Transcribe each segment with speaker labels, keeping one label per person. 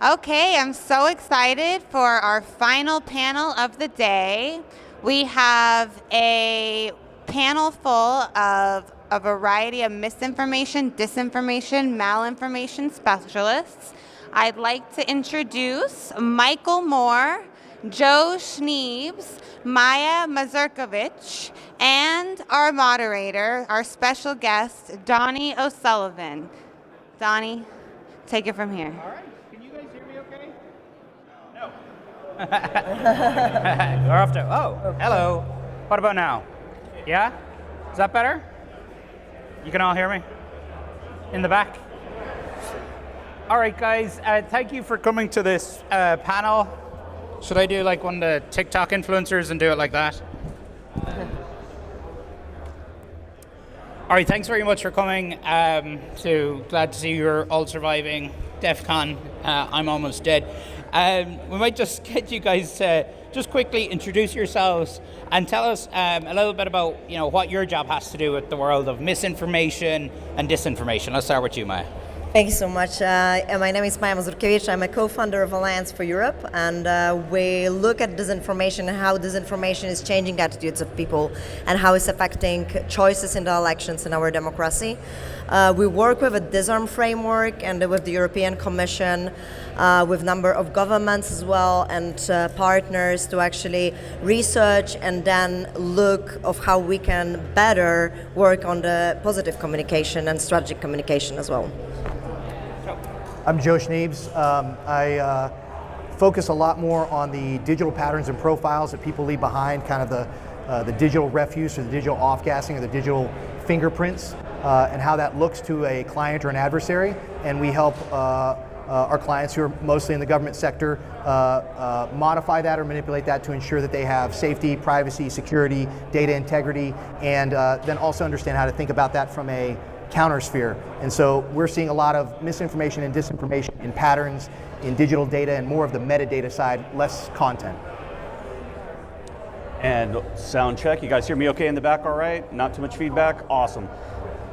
Speaker 1: Okay, I'm so excited for our final panel of the day. We have a panel full of a variety of misinformation, disinformation, malinformation specialists. I'd like to introduce Michael Moore, Joe Schniebes, Maia Mazurkiewicz, and our moderator, our special guest, Donnie O'Sullivan. Donnie, take it from here.
Speaker 2: All right. Can you guys hear me okay? No. We're off to, hello. What about now? Yeah? Is that better? You can all hear me? In the back? All right, guys. Thank you for coming to this panel. Should I do like one of the TikTok influencers and do it like that? All right, thanks very much for coming. Glad to see you're all surviving DEF CON. I'm almost dead. We might just get you guys to just quickly introduce yourselves and tell us a little bit about what your job has to do with the world of misinformation and disinformation. Let's start with you, Maia.
Speaker 3: Thank you so much. My name is Maia Mazurkiewicz. I'm a co-founder of Alliance for Europe, and we look at disinformation and how disinformation is changing attitudes of people and how it's affecting choices in the elections in our democracy. We work with a disarm framework and with the European Commission, with a number of governments as well, and partners to actually research and then look of how we can better work on the positive communication and strategic communication as well.
Speaker 4: I'm Joe Schniebes. I focus a lot more on the digital patterns and profiles that people leave behind, kind of the digital refuse or the digital off-gassing or the digital fingerprints, and how that looks to a client or an adversary. And we help our clients, who are mostly in the government sector, modify that or manipulate that to ensure that they have safety, privacy, security, data integrity, and then also understand how to think about that from a countersphere. And so we're seeing a lot of misinformation and disinformation in patterns, in digital data, and more of the metadata side, less content.
Speaker 5: And sound check, you guys hear me okay in the back all right? Not too much feedback? Awesome.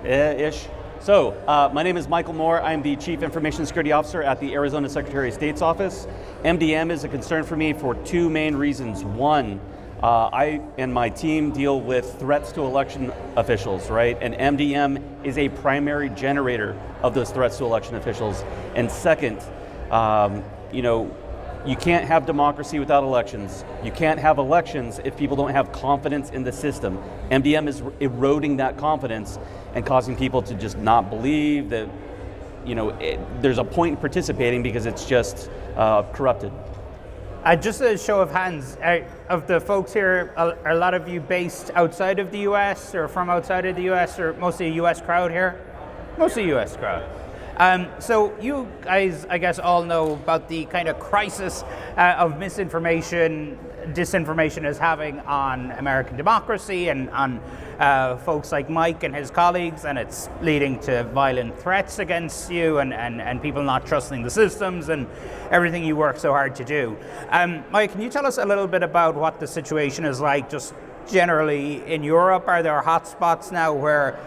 Speaker 5: Ish. So, my name is Michael Moore. I'm the Chief Information Security Officer at the Arizona Secretary of State's office. MDM is a concern for me for two main reasons. One, I and my team deal with threats to election officials, right? And MDM is a primary generator of those threats to election officials. And second, you can't have democracy without elections. You can't have elections if people don't have confidence in the system. MDM is eroding that confidence and causing people to just not believe that, there's a point in participating because it's just corrupted.
Speaker 2: Just a show of hands, of the folks here, are a lot of you based outside of the US or from outside of the US, or mostly a US crowd here? Mostly US crowd. So you guys, I guess, all know about the kind of crisis of misinformation, disinformation is having on American democracy and on folks like Mike and his colleagues, and it's leading to violent threats against you and people not trusting the systems and everything you work so hard to do. Mike, can you tell us a little bit about what the situation is like just generally in Europe? Are there hotspots now where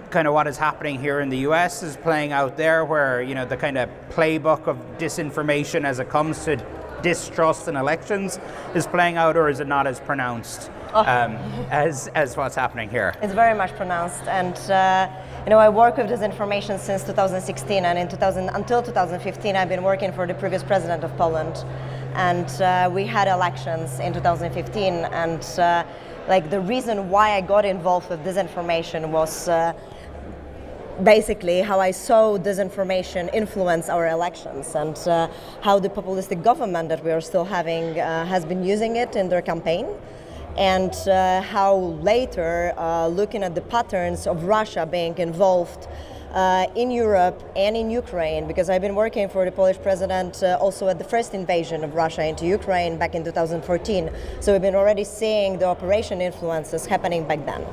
Speaker 2: kind of what is happening here in the US is playing out there, where the kind of playbook of disinformation as it comes to distrust in elections is playing out, or is it not as pronounced as what's happening here?
Speaker 3: It's very much pronounced, and I work with disinformation since 2016, and until 2015 I've been working for the previous president of Poland, and we had elections in 2015, and the reason why I got involved with disinformation was basically how I saw disinformation influence our elections, and how the populistic government that we are still having has been using it in their campaign, and how later, looking at the patterns of Russia being involved in Europe and in Ukraine, because I've been working for the Polish president also at the first invasion of Russia into Ukraine back in 2014. So we've been already seeing the operation influences happening back then.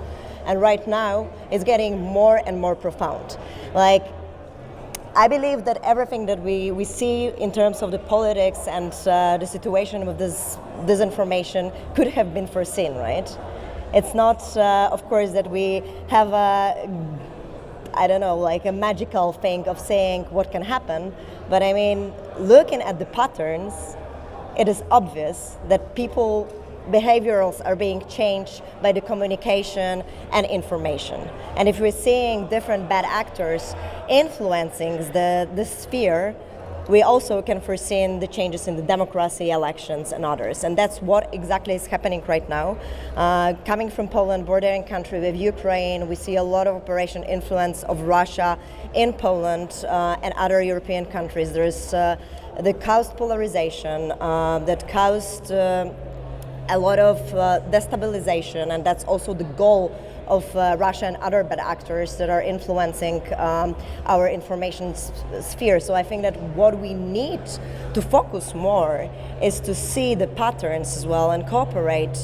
Speaker 3: And right now, it's getting more and more profound. I believe that everything that we see in terms of the politics and the situation with this disinformation could have been foreseen, right? It's not, of course, that we have I don't know, like a magical thing of saying what can happen. But I mean, looking at the patterns, it is obvious that people behaviors are being changed by the communication and information. And if we're seeing different bad actors influencing the sphere, we also can foresee the changes in the democracy, elections, and others. And that's what exactly is happening right now. Coming from Poland, bordering country with Ukraine, we see a lot of operation influence of Russia in Poland and other European countries. There is the caused polarization that caused a lot of destabilization, and that's also the goal of Russia and other bad actors that are influencing our information sphere. So I think that what we need to focus more is to see the patterns as well and cooperate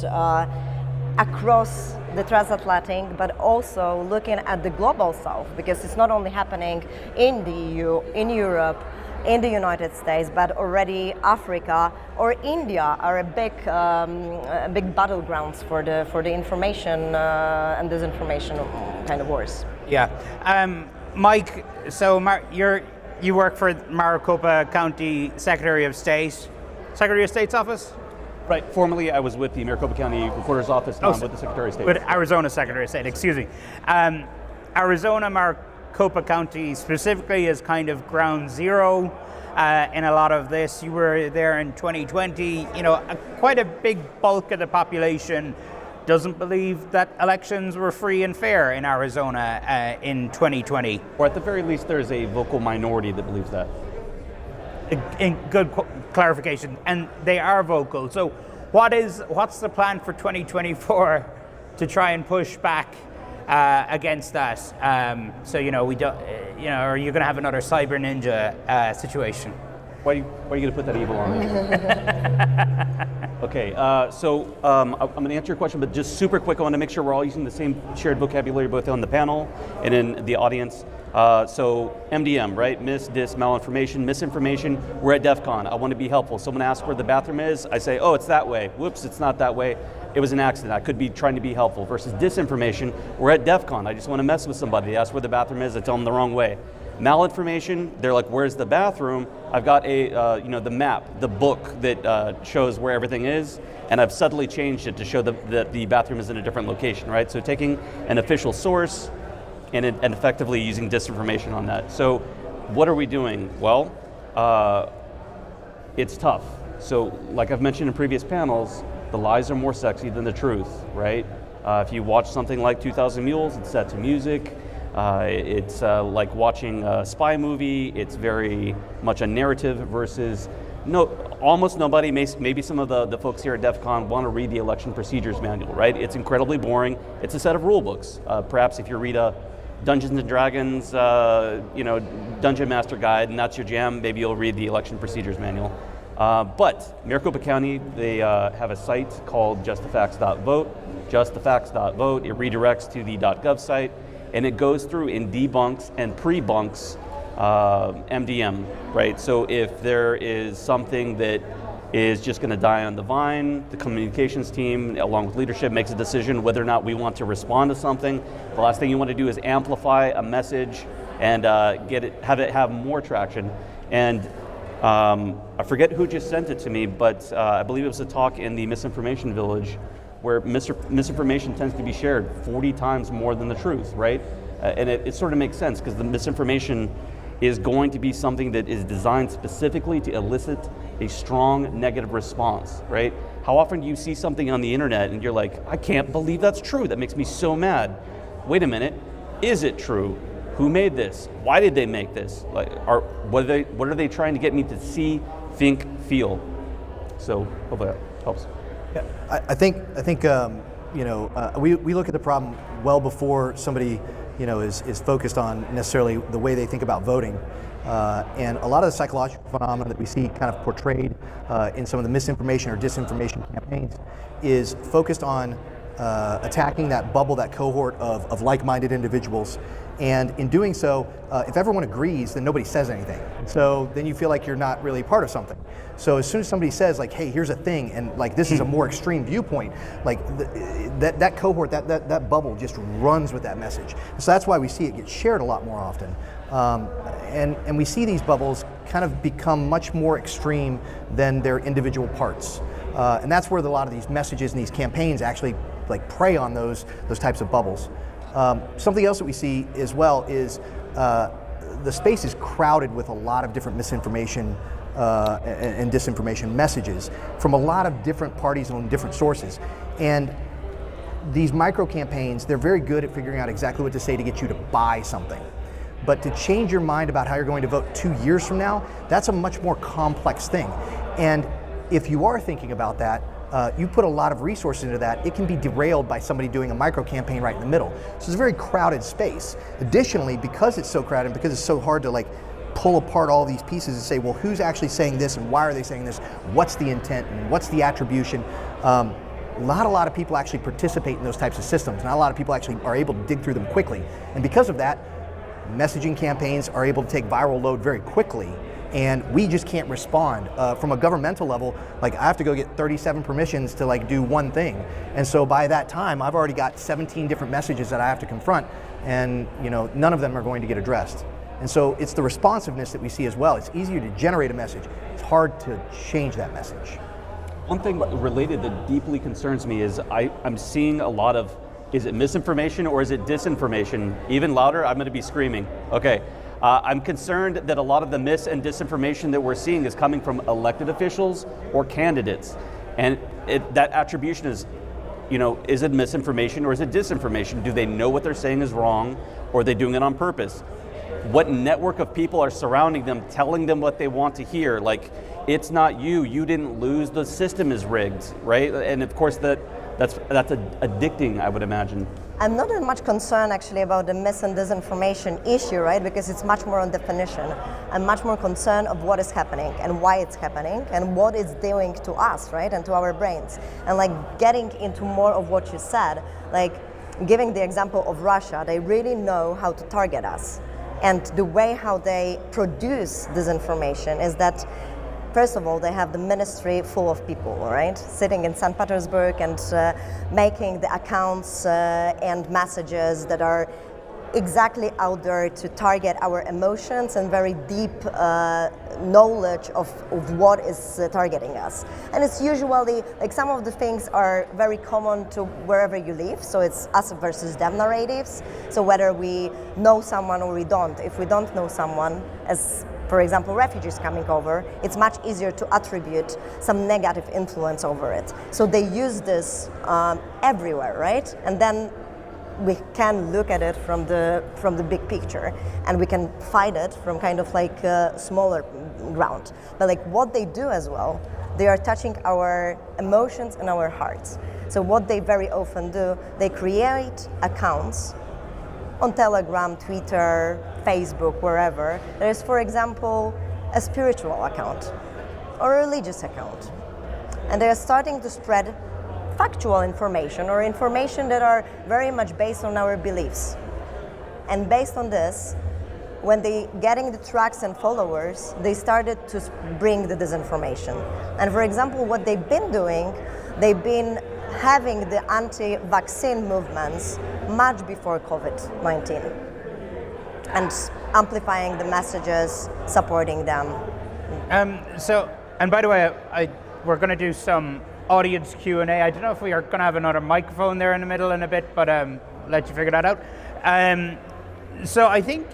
Speaker 3: across the transatlantic, but also looking at the global south, because it's not only happening in the EU, in Europe, in the United States, but already Africa or India are a big battlegrounds for the information and disinformation kind of wars.
Speaker 2: Yeah, Mike. So you work for Maricopa County Secretary of State's office.
Speaker 5: Right. Formerly, I was with the Maricopa County Recorder's Office. Now I'm with the Secretary of State.
Speaker 2: With Arizona Secretary of State. Excuse me. Arizona Maricopa County specifically is kind of ground zero in a lot of this. You were there in 2020. You know, quite a big bulk of the population doesn't believe that elections were free and fair in Arizona in 2020.
Speaker 5: Or at the very least, there's a vocal minority that believes that.
Speaker 2: In good clarification, and they are vocal. So, what's the plan for 2024 to try and push back against that? So we don't, are you going to have another cyber ninja situation?
Speaker 5: Why are you going to put that evil on me? Okay, so I'm going to answer your question, but just super quick. I want to make sure we're all using the same shared vocabulary, both on the panel and in the audience. So MDM, right? Mis, dis, malinformation, misinformation. We're at DEF CON. I want to be helpful. Someone asks where the bathroom is. I say, oh, it's that way. Whoops, it's not that way. It was an accident. I could be trying to be helpful. Versus disinformation, we're at DEF CON. I just want to mess with somebody. They ask where the bathroom is. I tell them the wrong way. Malinformation, they're like, where's the bathroom? I've got the map, the book that shows where everything is, and I've subtly changed it to show that the bathroom is in a different location, right? So taking an official source and effectively using disinformation on that. So what are we doing? Well, it's tough. So like I've mentioned in previous panels, the lies are more sexy than the truth, right? If you watch something like 2,000 Mules, it's set to music. It's like watching a spy movie. It's very much a narrative versus almost nobody, maybe some of the folks here at DEF CON want to read the election procedures manual, right? It's incredibly boring. It's a set of rule books. Perhaps if you read a Dungeons and Dragons, Dungeon Master Guide, and that's your jam, maybe you'll read the election procedures manual. But Maricopa County, they have a site called justthefacts.vote. Justthefacts.vote. It redirects to the .gov site, and it goes through and debunks and pre-bunks MDM, right? So if there is something that is just going to die on the vine, the communications team, along with leadership, makes a decision whether or not we want to respond to something. The last thing you want to do is amplify a message and have it have more traction. And I forget who just sent it to me, but I believe it was a talk in the Misinformation Village where misinformation tends to be shared 40 times more than the truth, right? And it sort of makes sense because the misinformation is going to be something that is designed specifically to elicit a strong negative response, right? How often do you see something on the internet and you're like, I can't believe that's true, that makes me so mad. Wait a minute, is it true? Who made this? Why did they make this? Like, what are they trying to get me to see, think, feel? So hopefully that helps.
Speaker 4: Yeah, I think we look at the problem well before somebody is focused on necessarily the way they think about voting. And a lot of the psychological phenomena that we see kind of portrayed in some of the misinformation or disinformation campaigns is focused on attacking that bubble, that cohort of like-minded individuals. And in doing so, if everyone agrees, then nobody says anything. So then you feel like you're not really part of something. So as soon as somebody says like, hey, here's a thing, and like this is a more extreme viewpoint, like that cohort, that bubble just runs with that message. So that's why we see it get shared a lot more often. And we see these bubbles kind of become much more extreme than their individual parts. And that's where a lot of these messages and these campaigns actually like prey on those types of bubbles. Something else that we see as well is the space is crowded with a lot of different misinformation and disinformation messages from a lot of different parties and different sources. And these micro campaigns, they're very good at figuring out exactly what to say to get you to buy something. But to change your mind about how you're going to vote 2 years from now, that's a much more complex thing. And if you are thinking about that, you put a lot of resources into that, it can be derailed by somebody doing a micro campaign right in the middle. So it's a very crowded space. Additionally, because it's so crowded, because it's so hard to like pull apart all these pieces and say, well, who's actually saying this and why are they saying this? What's the intent and what's the attribution? Not a lot of people actually participate in those types of systems. Not a lot of people actually are able to dig through them quickly. And because of that, messaging campaigns are able to take viral load very quickly, and we just can't respond. From a governmental level, like I have to go get 37 permissions to like do one thing. And so by that time, I've already got 17 different messages that I have to confront, and none of them are going to get addressed. And so it's the responsiveness that we see as well. It's easier to generate a message. It's hard to change that message.
Speaker 5: One thing related that deeply concerns me is I'm seeing a lot of, is it misinformation or is it disinformation? Even louder, I'm going to be screaming. Okay. I'm concerned that a lot of the mis and disinformation that we're seeing is coming from elected officials or candidates. And that attribution is, is it misinformation or is it disinformation? Do they know what they're saying is wrong, or are they doing it on purpose? What network of people are surrounding them, telling them what they want to hear? Like, it's not you didn't lose, the system is rigged, right? And of course that's addicting, I would imagine.
Speaker 3: I'm not that much concerned actually about the mis and disinformation issue, right? Because it's much more on definition. I'm much more concerned of what is happening and why it's happening and what it's doing to us, right? And to our brains. And like getting into more of what you said, like giving the example of Russia, they really know how to target us. And the way how they produce disinformation is that, first of all, they have the ministry full of people, right? Sitting in St. Petersburg and making the accounts and messages that are exactly out there to target our emotions and very deep knowledge of what is targeting us. And it's usually, like some of the things are very common to wherever you live, so it's us versus them narratives. So whether we know someone or we don't, if we don't know someone, as for example, refugees coming over, it's much easier to attribute some negative influence over it. So they use this everywhere, right? And then we can look at it from the big picture, and we can fight it from kind of like a smaller ground. But like what they do as well, they are touching our emotions and our hearts. So what they very often do, they create accounts on Telegram, Twitter, Facebook, wherever. There is, for example, a spiritual account or a religious account. And they are starting to spread factual information or information that are very much based on our beliefs. And based on this, when they getting the tracks and followers, they started to bring the disinformation. And for example, what they've been doing, they've been having the anti-vaccine movements much before COVID-19 and amplifying the messages, supporting them.
Speaker 2: And by the way, we're going to do some audience Q&A. I don't know if we are going to have another microphone there in the middle in a bit, but let you figure that out. So I think,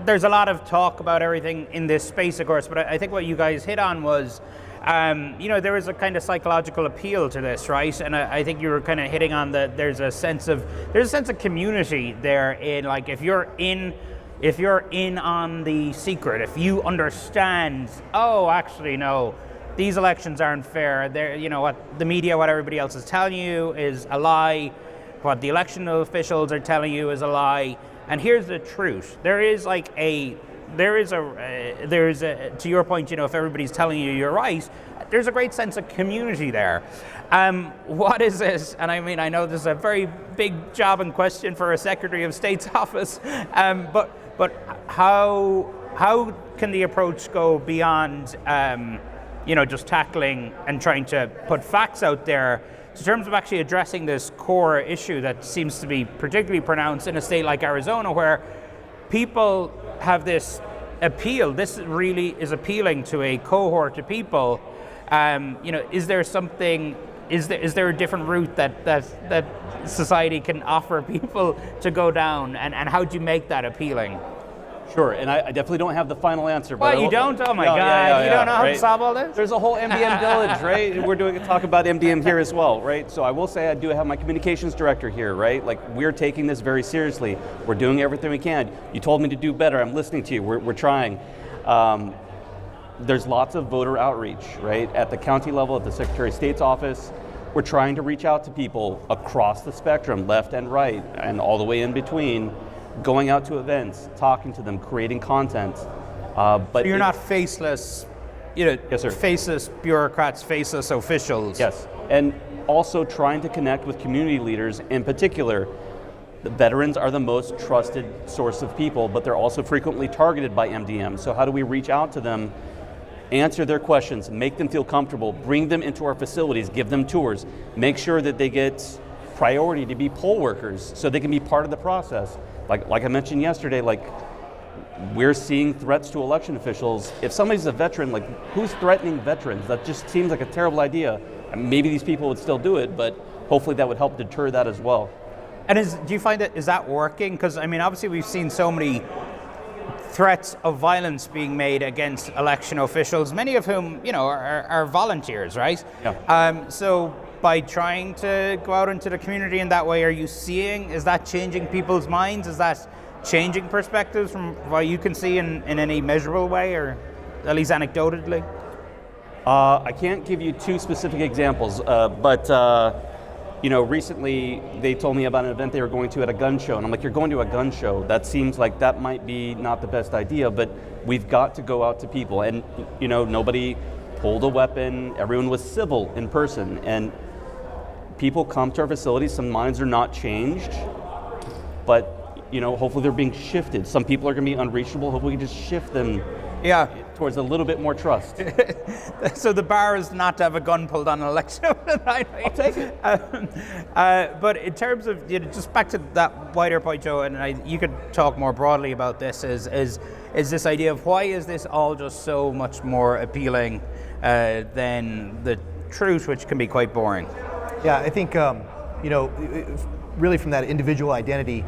Speaker 2: there's a lot of talk about everything in this space, of course, but I think what you guys hit on was, there is a kind of psychological appeal to this, right? And I think you were kind of hitting on that there's a sense of community there in, like, if you're in on the secret, if you understand, oh, actually, no, these elections aren't fair. They're, what the media, what everybody else is telling you is a lie. What the election officials are telling you is a lie. And here's the truth. There is like a there is to your point, if everybody's telling you you're right, there's a great sense of community there. What is it? And I know this is a very big job and question for a Secretary of State's office, but how can the approach go beyond, just tackling and trying to put facts out there, in terms of actually addressing this core issue that seems to be particularly pronounced in a state like Arizona, where people have this appeal? This really is appealing to a cohort of people. Is there something? Is there a different route that society can offer people to go down, and how do you make that appealing?
Speaker 5: Sure, and I definitely don't have the final answer.
Speaker 2: Well, you don't? Oh my God, you don't know how to solve all this?
Speaker 5: There's a whole MDM village, right? We're doing a talk about MDM here as well, right? So I will say I do have my communications director here, right? Like, we're taking this very seriously. We're doing everything we can. You told me to do better. I'm listening to you. We're trying. There's lots of voter outreach, right? At the county level, at the Secretary of State's office. We're trying to reach out to people across the spectrum, left and right, and all the way in between, going out to events, talking to them, creating content. But
Speaker 2: you're not faceless,
Speaker 5: yes, sir.
Speaker 2: Faceless bureaucrats, faceless officials.
Speaker 5: Yes, and also trying to connect with community leaders. In particular, the veterans are the most trusted source of people, but they're also frequently targeted by MDM. So how do we reach out to them, answer their questions, make them feel comfortable, bring them into our facilities, give them tours, make sure that they get priority to be poll workers so they can be part of the process. Like I mentioned yesterday, we're seeing threats to election officials. If somebody's a veteran, who's threatening veterans? That just seems like a terrible idea. Maybe these people would still do it, but hopefully that would help deter that as well.
Speaker 2: And do you find is that working? Because obviously we've seen so many threats of violence being made against election officials, many of whom are volunteers, right?
Speaker 5: Yeah.
Speaker 2: So by trying to go out into the community in that way, is that changing people's minds? Is that changing perspectives from what you can see in any measurable way, or at least anecdotally?
Speaker 5: I can't give you two specific examples, but recently they told me about an event they were going to at a gun show, and I'm like, you're going to a gun show? That seems like that might be not the best idea, but we've got to go out to people. And nobody pulled a weapon, everyone was civil in person, and people come to our facilities, some minds are not changed, but hopefully they're being shifted. Some people are going to be unreachable, hopefully we can just shift them towards a little bit more trust.
Speaker 2: So the bar is not to have a gun pulled on an election night.
Speaker 5: I'll take it.
Speaker 2: But in terms of, just back to that wider point, Joe, and you could talk more broadly about this, is this idea of why is this all just so much more appealing than the truth, which can be quite boring?
Speaker 4: Yeah, I think, really from that individual identity,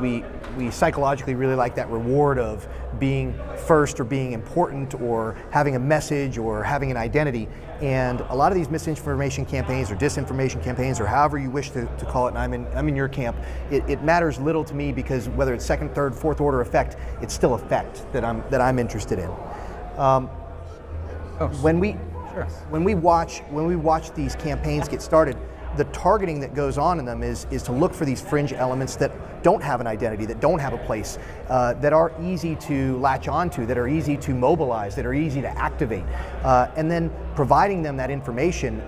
Speaker 4: we psychologically really like that reward of being first or being important or having a message or having an identity. And a lot of these misinformation campaigns or disinformation campaigns, or however you wish to call it, and I'm in your camp, it matters little to me, because whether it's second, third, fourth order effect, it's still effect that I'm interested in. When we watch these campaigns get started, the targeting that goes on in them is to look for these fringe elements that don't have an identity, that don't have a place, that are easy to latch onto, that are easy to mobilize, that are easy to activate. And then providing them that information,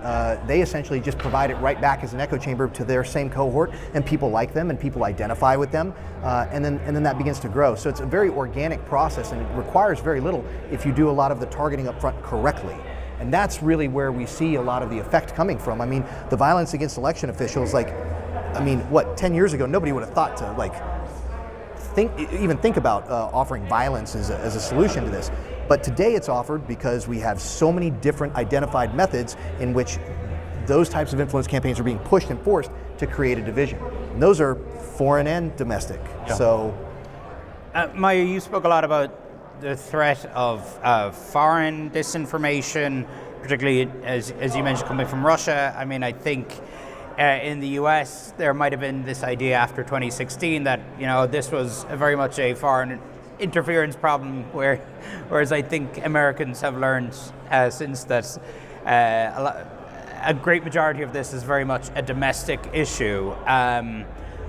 Speaker 4: they essentially just provide it right back as an echo chamber to their same cohort, and people like them and people identify with them, and then that begins to grow. So it's a very organic process, and it requires very little if you do a lot of the targeting up front correctly. And that's really where we see a lot of the effect coming from. The violence against election officials, 10 years ago, nobody would have thought to even think about offering violence as a solution to this. But today it's offered because we have so many different identified methods in which those types of influence campaigns are being pushed and forced to create a division. And those are foreign and domestic. Yeah. So,
Speaker 2: Maia, you spoke a lot about the threat of foreign disinformation, particularly as you mentioned, coming from Russia. I think in the US there might have been this idea after 2016 that this was very much a foreign interference problem, whereas I think Americans have learned since that a great majority of this is very much a domestic issue.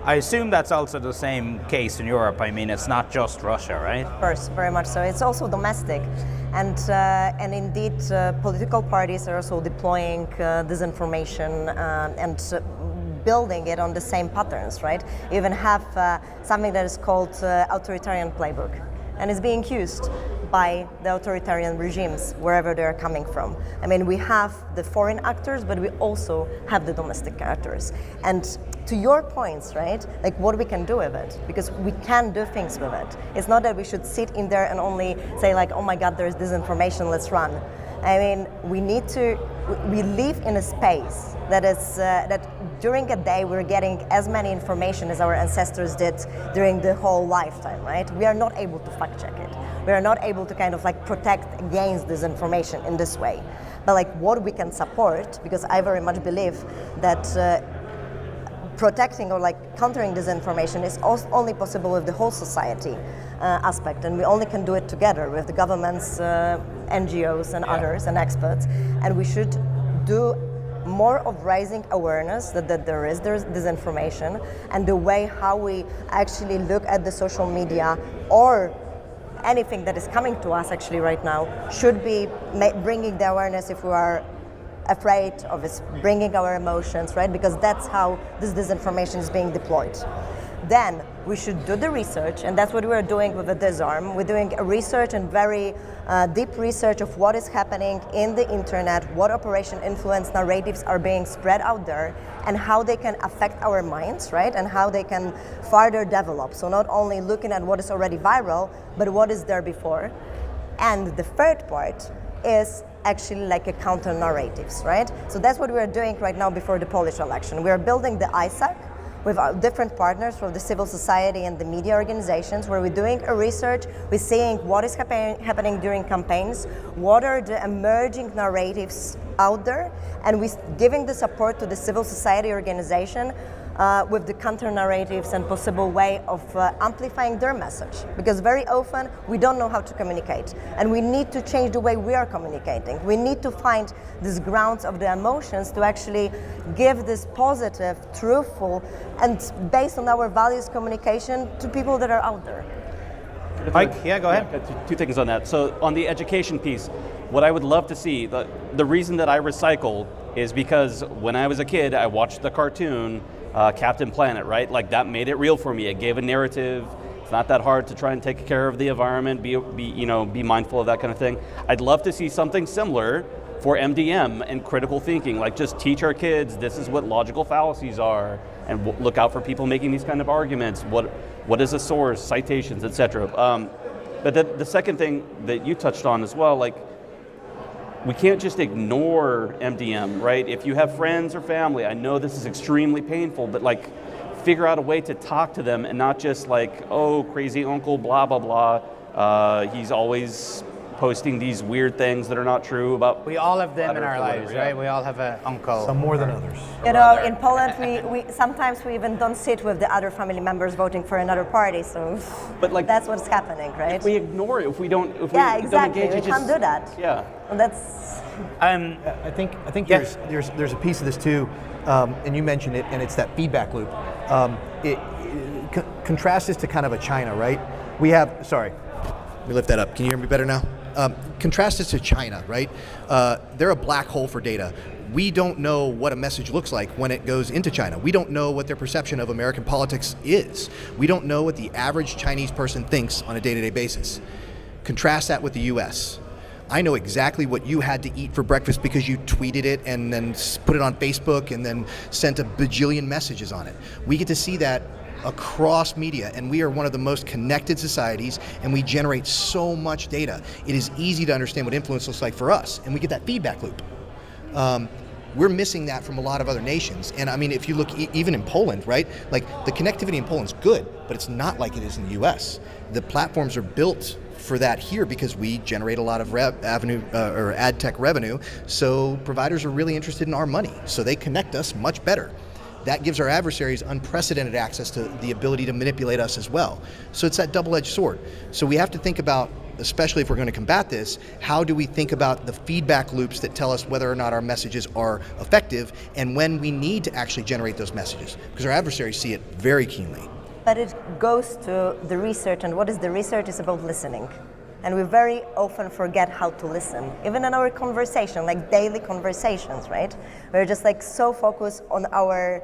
Speaker 2: I assume that's also the same case in Europe. I mean, it's not just Russia, right?
Speaker 3: Of course, very much so. It's also domestic, and indeed, political parties are also deploying disinformation and building it on the same patterns, right? You even have something that is called authoritarian playbook, and it's being used by the authoritarian regimes wherever they're coming from. I mean, we have the foreign actors, but we also have the domestic actors. And to your points, right, like what we can do with it, because we can do things with it. It's not that we should sit in there and only say like, oh my God, there's disinformation, let's run. I mean, we live in a space that is, that during a day we're getting as many information as our ancestors did during the whole lifetime, right? We are not able to fact check it. We are not able to kind of like protect against disinformation in this way. But like what we can support, because I very much believe that protecting or like countering disinformation is only possible with the whole society aspect, and we only can do it together with the governments, NGOs and others and experts, and we should do more of raising awareness that there's disinformation, and the way how we actually look at the social media or anything that is coming to us actually right now should be bringing the awareness if we are afraid of it, bringing our emotions, right? Because that's how this disinformation is being deployed. Then we should do the research, and that's what we're doing with the Disarm. We're doing a research and very deep research of what is happening in the internet, what operation influence narratives are being spread out there, and how they can affect our minds, right? And how they can further develop. So not only looking at what is already viral, but what is there before. And the third part is actually like a counter narratives, right? So that's what we're doing right now before the Polish election. We're building the ISAC with our different partners from the civil society and the media organizations, where we're doing a research, we're seeing what is happening during campaigns, what are the emerging narratives out there, and we're giving the support to the civil society organization with the counter narratives and possible way of amplifying their message. Because very often we don't know how to communicate, and we need to change the way we are communicating. We need to find these grounds of the emotions to actually give this positive, truthful, and based on our values communication to people that are out there.
Speaker 2: Mike, yeah, go ahead.
Speaker 5: Yeah, two things on that. So on the education piece, what I would love to see, the reason that I recycle is because when I was a kid, I watched the cartoon Captain Planet, right? Like that made it real for me. It gave a narrative. It's not that hard to try and take care of the environment, be mindful of that kind of thing. I'd love to see something similar for MDM and critical thinking, like just teach our kids this is what logical fallacies are, and look out for people making these kind of arguments. What is a source, citations, etc. But the second thing that you touched on as well, like we can't just ignore MDM, right? If you have friends or family, I know this is extremely painful, but like figure out a way to talk to them and not just like, oh, crazy uncle, blah, blah, blah. He's always posting these weird things that are not true about.
Speaker 2: We all have them in our lives, right? We all have an uncle.
Speaker 4: Some more than others.
Speaker 3: You know, in Poland, we sometimes we even don't sit with the other family members voting for another party. So,
Speaker 5: but like
Speaker 3: that's what's happening, right?
Speaker 5: If we ignore it, if we don't
Speaker 3: exactly.
Speaker 5: don't engage,
Speaker 3: we can't do that.
Speaker 5: Yeah.
Speaker 3: And that's.
Speaker 4: I think there's a piece of this too, and you mentioned it, and it's that feedback loop. Contrast this to kind of a China, right? We lift that up. Can you hear me better now? Contrast this to China, right? They're a black hole for data. We don't know what a message looks like when it goes into China. We don't know what their perception of American politics is. We don't know what the average Chinese person thinks on a day-to-day basis. Contrast that with the US. I know exactly what you had to eat for breakfast because you tweeted it and then put it on Facebook and then sent a bajillion messages on it. We get to see that across media, and we are one of the most connected societies, and we generate so much data. It is easy to understand what influence looks like for us, and we get that feedback loop. We're missing that from a lot of other nations. And I mean, if you look even in Poland, right? Like the connectivity in Poland's good, but it's not like it is in the US. The platforms are built for that here because we generate a lot of ad tech revenue. So providers are really interested in our money. So they connect us much better. That gives our adversaries unprecedented access to the ability to manipulate us as well. So it's that double-edged sword. So we have to think about especially if we're going to combat this, how do we think about the feedback loops that tell us whether or not our messages are effective and when we need to actually generate those messages? Because our adversaries see it very keenly.
Speaker 3: But it goes to the research, and what is the research? Is about listening. And we very often forget how to listen, even in our conversation, like daily conversations, right? We're just like so focused on our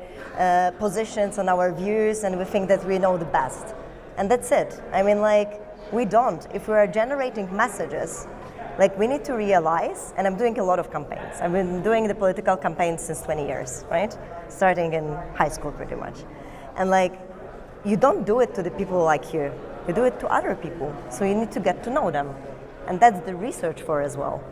Speaker 3: positions, on our views, and we think that we know the best. And that's it. I mean, like, we don't. If we are generating messages, like, we need to realize, and I'm doing a lot of campaigns. I've been doing the political campaigns since 20 years, right? Starting in high school, pretty much. And like, you don't do it to the people like you. You do it to other people, so you need to get to know them. And that's the research for as well.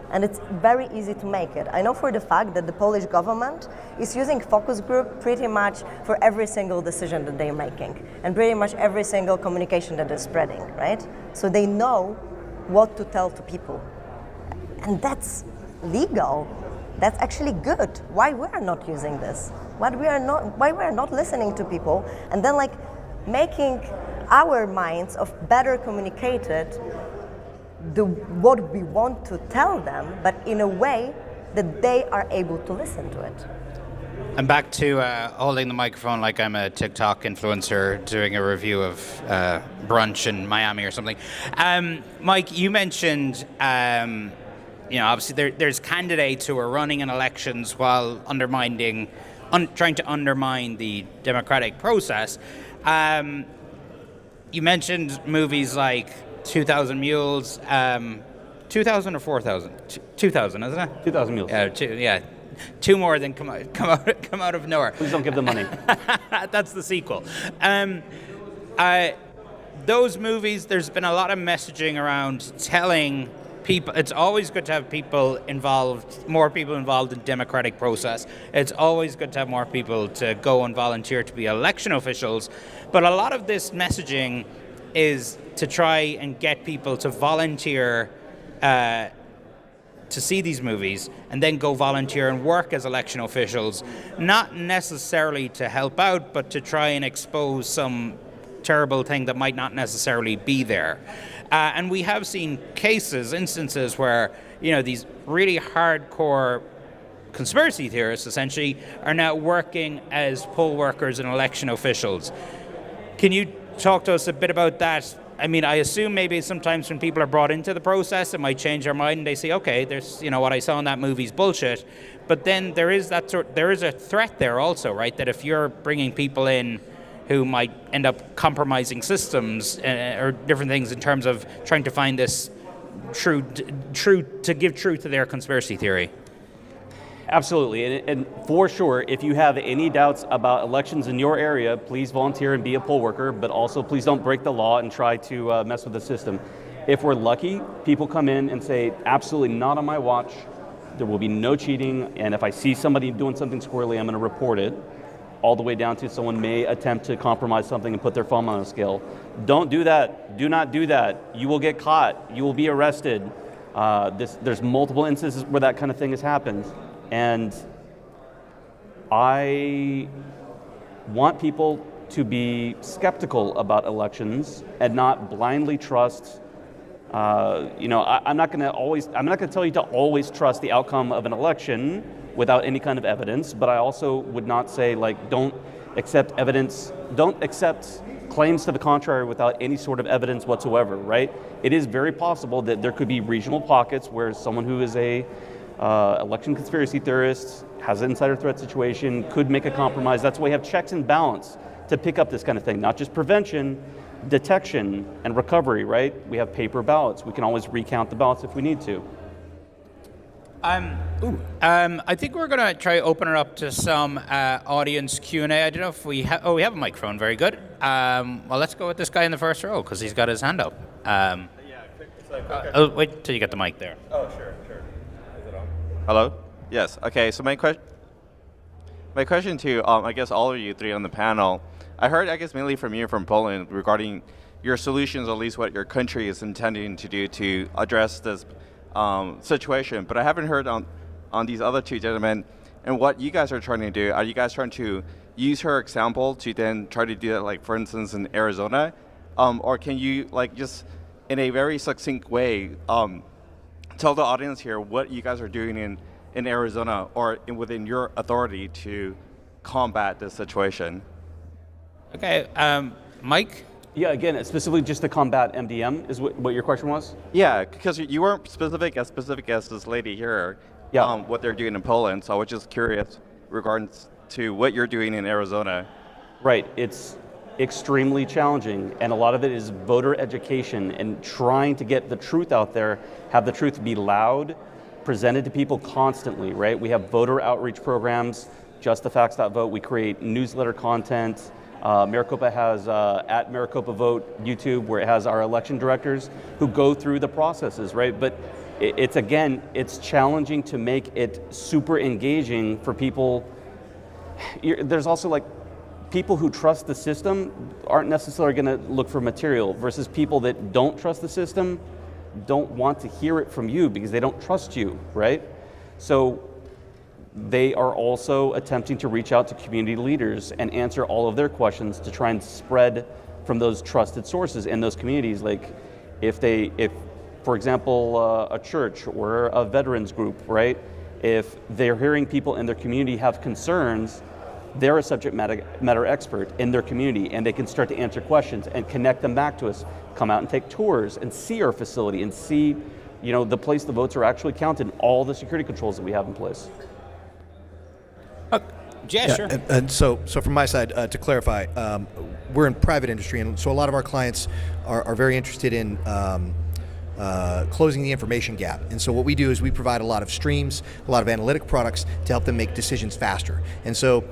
Speaker 3: And it's very easy to make it. I know for the fact that the Polish government is using focus group pretty much for every single decision that they're making, and pretty much every single communication that they're spreading, right? So they know what to tell to people. And that's legal. That's actually good. Why we are not using this? Why we are not listening to people, and then like making our minds of better communicated what we want to tell them, but in a way that they are able to listen to it.
Speaker 2: I'm back to holding the microphone like I'm a TikTok influencer doing a review of brunch in Miami or something. Mike, you mentioned, obviously there's candidates who are running in elections while trying to undermine the democratic process. You mentioned movies like 2,000 Mules, 2,000 or 4,000? 2,000, isn't it?
Speaker 5: 2,000 Mules.
Speaker 2: Yeah, two more than come out of nowhere.
Speaker 5: Please don't give them money.
Speaker 2: That's the sequel. Those movies, there's been a lot of messaging around telling people, it's always good to have more people involved in the democratic process. It's always good to have more people to go and volunteer to be election officials. But a lot of this messaging is to try and get people to volunteer to see these movies and then go volunteer and work as election officials, not necessarily to help out, but to try and expose some terrible thing that might not necessarily be there. And we have seen instances where, these really hardcore conspiracy theorists essentially are now working as poll workers and election officials. Can you talk to us a bit about that? I mean, I assume maybe sometimes when people are brought into the process, it might change their mind and they say, okay, there's, what I saw in that movie's bullshit. But then there is a threat there also, right? That if you're bringing people in who might end up compromising systems or different things in terms of trying to find this to give truth to their conspiracy theory.
Speaker 5: Absolutely, and for sure, if you have any doubts about elections in your area, please volunteer and be a poll worker, but also please don't break the law and try to mess with the system. If we're lucky, people come in and say, absolutely not on my watch, there will be no cheating, and if I see somebody doing something squirrely, I'm going to report it, all the way down to someone may attempt to compromise something and put their thumb on a scale. Don't do that. Do not do that. You will get caught. You will be arrested. There's multiple instances where that kind of thing has happened. And I want people to be skeptical about elections and not blindly trust. I'm not going to tell you to always trust the outcome of an election without any kind of evidence, but I also would not say, don't accept evidence, don't accept claims to the contrary without any sort of evidence whatsoever, right? It is very possible that there could be regional pockets where someone who is a election conspiracy theorist, has an insider threat situation, could make a compromise. That's why we have checks and balance to pick up this kind of thing, not just prevention, detection, and recovery, right? We have paper ballots. We can always recount the ballots if we need to.
Speaker 2: I think we're going to try open it up to some audience Q&A. I don't know if we have a microphone. Very good. Well, let's go with this guy in the first row because he's got his hand up. Wait till you get the mic there.
Speaker 6: Oh, sure. Is it on? Hello? Yes. Okay, so my question to, I guess all of you three on the panel, I heard, mainly from you from Poland regarding your solutions, at least what your country is intending to do to address this situation, but I haven't heard on these other two gentlemen and what you guys are trying to do. Are you guys trying to use her example to then try to do that, for instance, in Arizona? Or can you just in a very succinct way, tell the audience here what you guys are doing in Arizona or within your authority to combat this situation.
Speaker 2: Okay, Mike?
Speaker 5: Yeah, again, specifically just to combat MDM is what your question was?
Speaker 6: Yeah, because you weren't specific as this lady here,
Speaker 5: Yeah.
Speaker 6: what they're doing in Poland. So I was just curious regarding to what you're doing in Arizona.
Speaker 5: Right, it's extremely challenging, and a lot of it is voter education and trying to get the truth out there, have the truth be loud, presented to people constantly, right? We have voter outreach programs, justthefacts.vote, we create newsletter content. Maricopa has at Maricopa Vote YouTube, where it has our election directors who go through the processes, right? But it's challenging to make it super engaging for people. There's also like people who trust the system aren't necessarily going to look for material versus people that don't trust the system don't want to hear it from you because they don't trust you, right? So they are also attempting to reach out to community leaders and answer all of their questions to try and spread from those trusted sources in those communities. Like if for example, a church or a veterans group, right? If they're hearing people in their community have concerns, they're a subject matter expert in their community and they can start to answer questions and connect them back to us, come out and take tours and see our facility and see, the place the votes are actually counted, all the security controls that we have in place.
Speaker 2: Yeah, sure.
Speaker 4: And so from my side, to clarify, we're in private industry, and so a lot of our clients are very interested in closing the information gap. And so what we do is we provide a lot of streams, a lot of analytic products to help them make decisions faster. And so,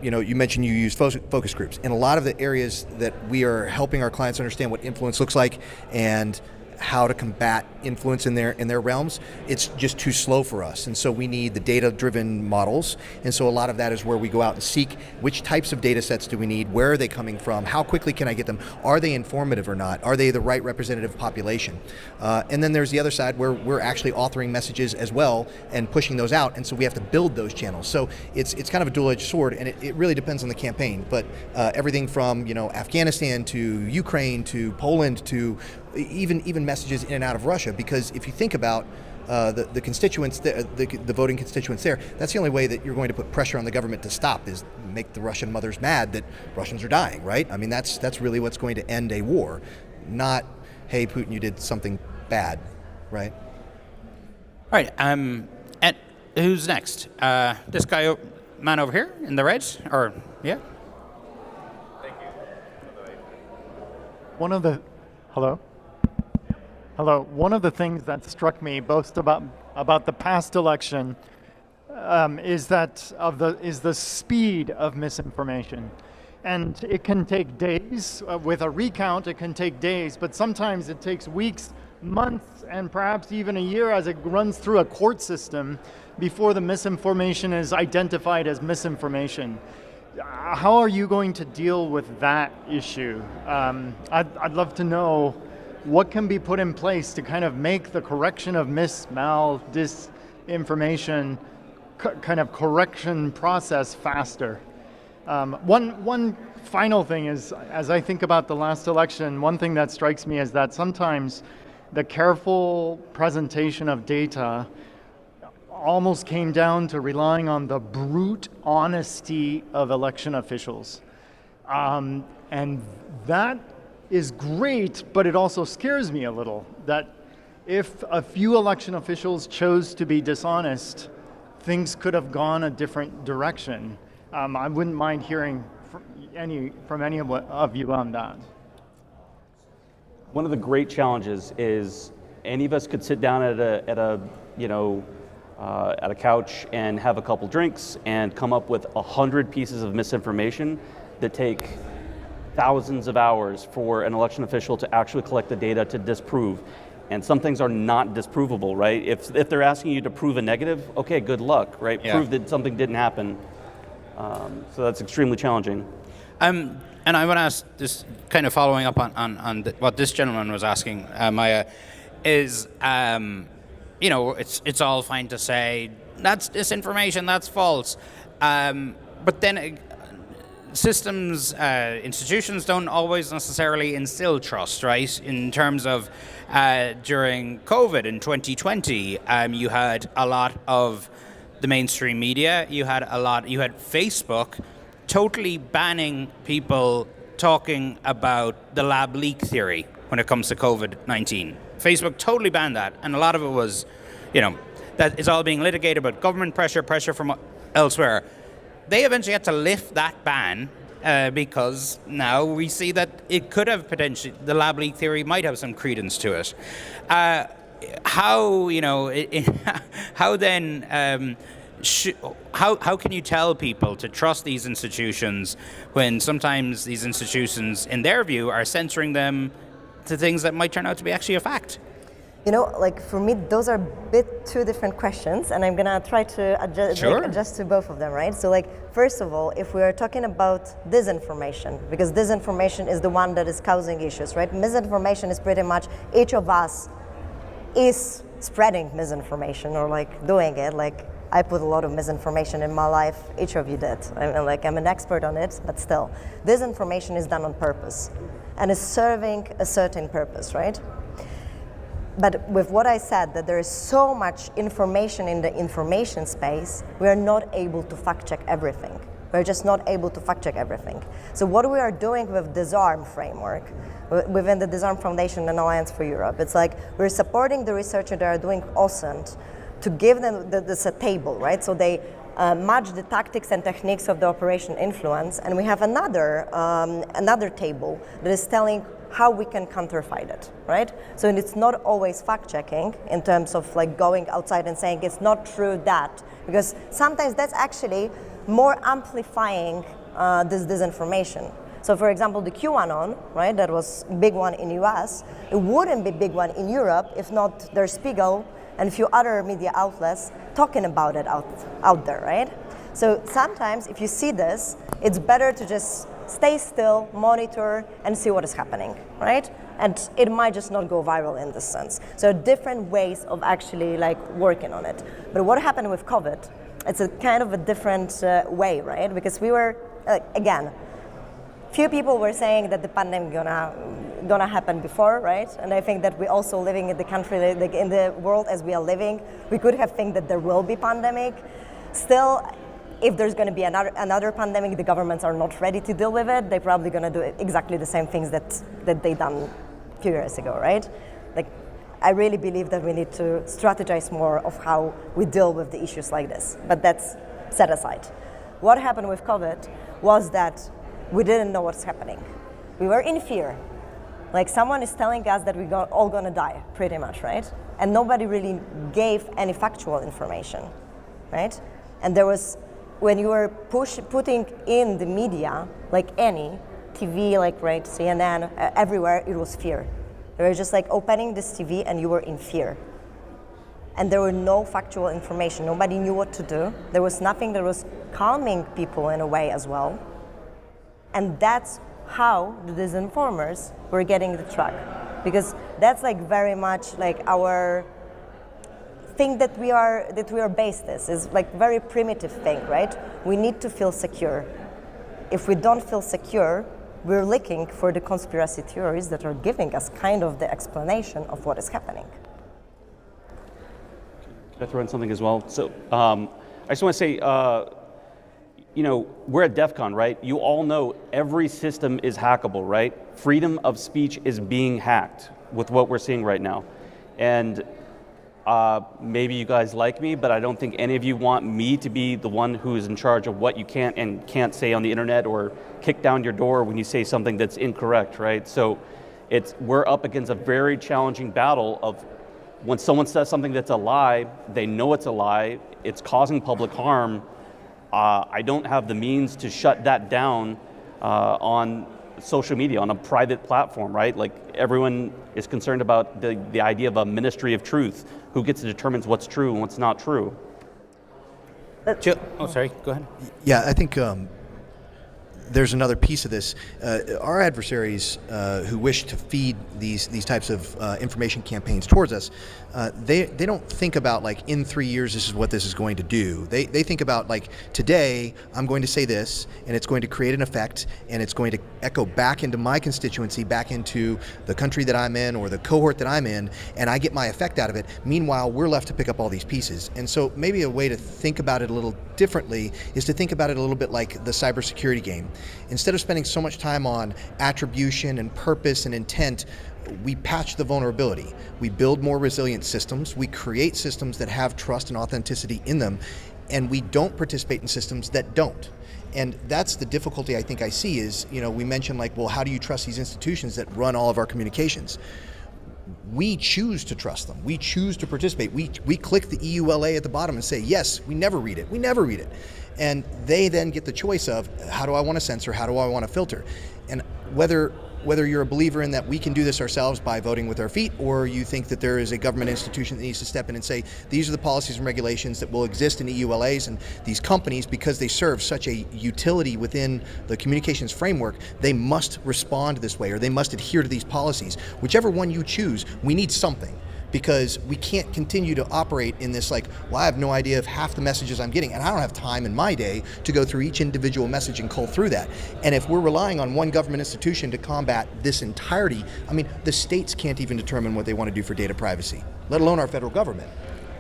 Speaker 4: you mentioned you use focus groups. In a lot of the areas that we are helping our clients understand what influence looks like and how to combat influence in their realms, it's just too slow for us. And so we need the data-driven models. And so a lot of that is where we go out and seek which types of data sets do we need, where are they coming from, how quickly can I get them, are they informative or not, are they the right representative population? And then there's the other side where we're actually authoring messages as well and pushing those out, and so we have to build those channels. So it's kind of a dual-edged sword, and it really depends on the campaign. But everything from Afghanistan to Ukraine to Poland to even messages in and out of Russia, because if you think about the constituents, the voting constituents there, that's the only way that you're going to put pressure on the government to stop, is make the Russian mothers mad that Russians are dying, right? I mean, that's really what's going to end a war, not, hey, Putin, you did something bad, right?
Speaker 2: All right, and who's next? This guy, man over here in the red, or, yeah?
Speaker 7: Hello. One of the things that struck me most about the past election is the speed of misinformation, and it can take days. With a recount, it can take days, but sometimes it takes weeks, months, and perhaps even a year as it runs through a court system before the misinformation is identified as misinformation. How are you going to deal with that issue? I'd love to know what can be put in place to kind of make the correction of disinformation kind of correction process faster. One final thing is, as I think about the last election, one thing that strikes me is that sometimes the careful presentation of data almost came down to relying on the brute honesty of election officials. And that is great, but it also scares me a little that if a few election officials chose to be dishonest, things could have gone a different direction. I wouldn't mind hearing from any of you on that.
Speaker 5: One of the great challenges is any of us could sit down at a couch and have a couple drinks and come up with 100 pieces of misinformation that take thousands of hours for an election official to actually collect the data to disprove. And some things are not disprovable, right? If they're asking you to prove a negative, okay, good luck, right?
Speaker 2: Yeah.
Speaker 5: Prove that something didn't happen. So that's extremely challenging.
Speaker 2: And I want to ask this, kind of following up on what this gentleman was asking, Maya, is, it's all fine to say, that's disinformation, that's false. But then systems, institutions don't always necessarily instill trust, right? In terms of during COVID in 2020, you had a lot of the mainstream media. You had Facebook totally banning people talking about the lab leak theory when it comes to COVID-19. Facebook totally banned that, and a lot of it was, that is all being litigated about government pressure from elsewhere. They eventually had to lift that ban because now we see that it could have potentially, the lab leak theory might have some credence to it. How can you tell people to trust these institutions when sometimes these institutions, in their view, are censoring them to things that might turn out to be actually a fact?
Speaker 3: For me, those are a bit two different questions, and I'm gonna try to adjust to both of them, right? So, first of all, if we are talking about disinformation, because disinformation is the one that is causing issues, right? Misinformation is pretty much each of us is spreading misinformation or doing it. I put a lot of misinformation in my life. Each of you did. I'm an expert on it, but still, disinformation is done on purpose, and is serving a certain purpose, right? But with what I said, that there is so much information in the information space, we are not able to fact check everything. We're just not able to fact check everything. So what we are doing with Disarm framework, within the Disarm Foundation and Alliance for Europe, it's we're supporting the researchers that are doing OSINT to give them this a table, right? So they match the tactics and techniques of the Operation Influence, and we have another table that is telling how we can counterfight it, right? So it's not always fact-checking in terms of going outside and saying it's not true that, because sometimes that's actually more amplifying this disinformation. So for example, the QAnon, right, that was big one in US, it wouldn't be big one in Europe if not Der Spiegel and a few other media outlets talking about it out there, right? So sometimes if you see this, it's better to just stay still, monitor, and see what is happening, right? And it might just not go viral in this sense. So different ways of actually working on it. But what happened with COVID, it's a kind of a different way, right? Because we were, again, few people were saying that the pandemic gonna happen before, right? And I think that we also living in the country, in the world as we are living, we could have think that there will be pandemic. Still, if there's going to be another pandemic, the governments are not ready to deal with it. They're probably going to do exactly the same things that they done a few years ago, right? I really believe that we need to strategize more of how we deal with the issues like this. But that's set aside. What happened with COVID was that we didn't know what's happening. We were in fear. Someone is telling us that we're all going to die, pretty much, right? And nobody really gave any factual information, right? And there was, when you were putting in the media, any TV, right, CNN, everywhere, it was fear. They were just opening this TV and you were in fear. And there were no factual information. Nobody knew what to do. There was nothing that was calming people in a way as well. And that's how the disinformers were getting the track. Because that's very much our thing that we are based this is very primitive thing, right? We need to feel secure. If we don't feel secure, we're looking for the conspiracy theories that are giving us kind of the explanation of what is happening.
Speaker 5: Can I throw in something as well? So I just want to say, we're at DEF CON, right? You all know every system is hackable, right? Freedom of speech is being hacked with what we're seeing right now. And maybe you guys like me, but I don't think any of you want me to be the one who is in charge of what you can and can't say on the internet or kick down your door when you say something that's incorrect, right? So we're up against a very challenging battle of when someone says something that's a lie, they know it's a lie, it's causing public harm. I don't have the means to shut that down on social media, on a private platform, right? Everyone is concerned about the idea of a ministry of truth. Who gets to determine what's true and what's not true?
Speaker 2: Sorry, go ahead.
Speaker 4: Yeah, I think there's another piece of this. Our adversaries who wish to feed these types of information campaigns towards us, they don't think about like in 3 years this is what this is going to do. They think about like today I'm going to say this and it's going to create an effect and it's going to echo back into my constituency, back into the country that I'm in or the cohort that I'm in, and I get my effect out of it. Meanwhile, we're left to pick up all these pieces. And so maybe a way to think about it a little differently is to think about it a little bit like the cybersecurity game. Instead of spending so much time on attribution and purpose and intent, we patch the vulnerability. We build more resilient systems. We create systems that have trust and authenticity in them, and we don't participate in systems that don't. And that's the difficulty I think I see is, we mentioned like, well, how do you trust these institutions that run all of our communications? We choose to trust them. We choose to participate. We click the EULA at the bottom and say, yes, we never read it. We never read it. And they then get the choice of how do I want to censor? How do I want to filter? And whether you're a believer in that we can do this ourselves by voting with our feet, or you think that there is a government institution that needs to step in and say, these are the policies and regulations that will exist in EULAs, and these companies, because they serve such a utility within the communications framework, they must respond this way, or they must adhere to these policies. Whichever one you choose, we need something. Because we can't continue to operate in this like, well, I have no idea of half the messages I'm getting, and I don't have time in my day to go through each individual message and cull through that. And if we're relying on one government institution to combat this entirety, I mean, the states can't even determine what they want to do for data privacy, let alone our federal government.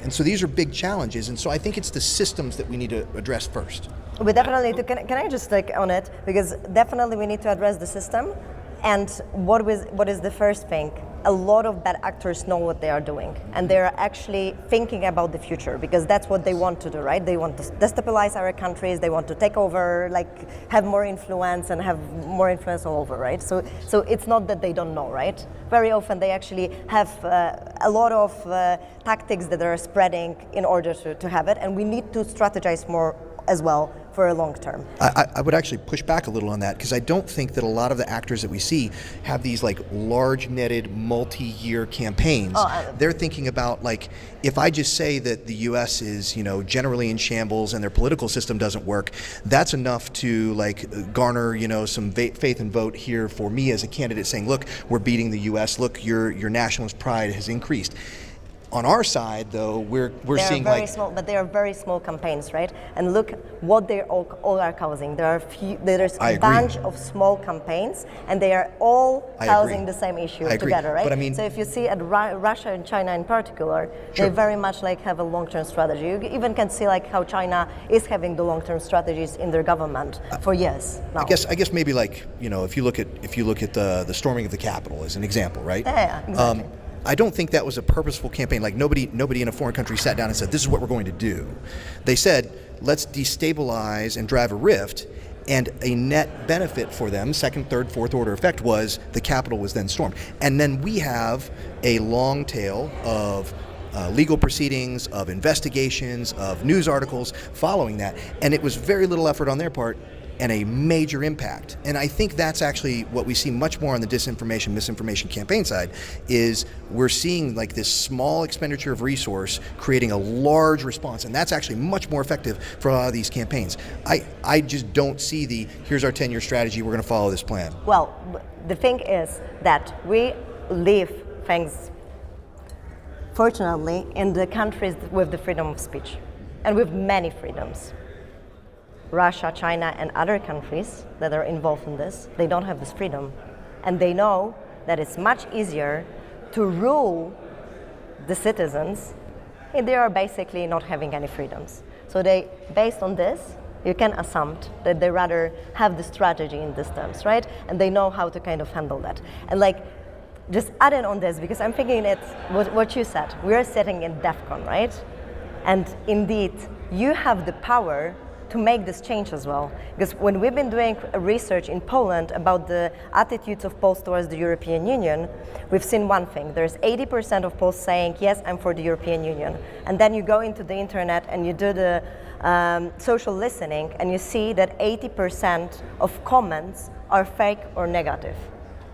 Speaker 4: And so these are big challenges, and so I think it's the systems that we need to address first.
Speaker 3: We definitely need to, can I just on it? Because definitely we need to address the system. And what is the first thing? A lot of bad actors know what they are doing, and they're actually thinking about the future, because that's what they want to do, right? They want to destabilize our countries, they want to take over, like have more influence and have more influence all over, right? So it's not that they don't know, right? Very often they actually have a lot of tactics that are spreading in order to have it, and we need to strategize more as well for a long term.
Speaker 4: I would actually push back a little on that, because I don't think that a lot of the actors that we see have these like large netted multi-year campaigns. They're thinking about like, if I just say that the US is generally in shambles and their political system doesn't work, that's enough to like garner some faith and vote here for me as a candidate, saying, look, we're beating the US, look, your nationalist pride has increased. On our side, though, we're seeing
Speaker 3: very small, but they are very small campaigns, right? And look what they all are causing. There's a bunch of small campaigns, and they are all causing the same issue together, right?
Speaker 4: But I mean,
Speaker 3: so if you see at Russia and China in particular, they very much like have a long-term strategy. You even can see like how China is having the long-term strategies in their government for years now.
Speaker 4: I guess maybe like if you look at the storming of the Capitol as an example, right?
Speaker 3: Yeah, exactly.
Speaker 4: I don't think that was a purposeful campaign. Like nobody in a foreign country sat down and said, this is what we're going to do. They said, let's destabilize and drive a rift, and a net benefit for them, second, third, fourth order effect, was the Capitol was then stormed. And then we have a long tail of legal proceedings, of investigations, of news articles following that. And it was very little effort on their part and a major impact. And I think that's actually what we see much more on the disinformation, misinformation campaign side, is we're seeing like this small expenditure of resource creating a large response, and that's actually much more effective for a lot of these campaigns. I just don't see here's our 10-year strategy, we're gonna follow this plan.
Speaker 3: Well, the thing is that we live, thanks, fortunately, in the countries with the freedom of speech, and with many freedoms. Russia, China, and other countries that are involved in this, they don't have this freedom. And they know that it's much easier to rule the citizens if they are basically not having any freedoms. So based on this, you can assume that they rather have the strategy in these terms, right? And they know how to kind of handle that. And like, just adding on this, because I'm thinking it's what you said, we're sitting in DEFCON, right? And indeed, you have the power to make this change as well. Because when we've been doing research in Poland about the attitudes of Poles towards the European Union, we've seen one thing. There's 80% of Poles saying, yes, I'm for the European Union. And then you go into the internet and you do the social listening, and you see that 80% of comments are fake or negative.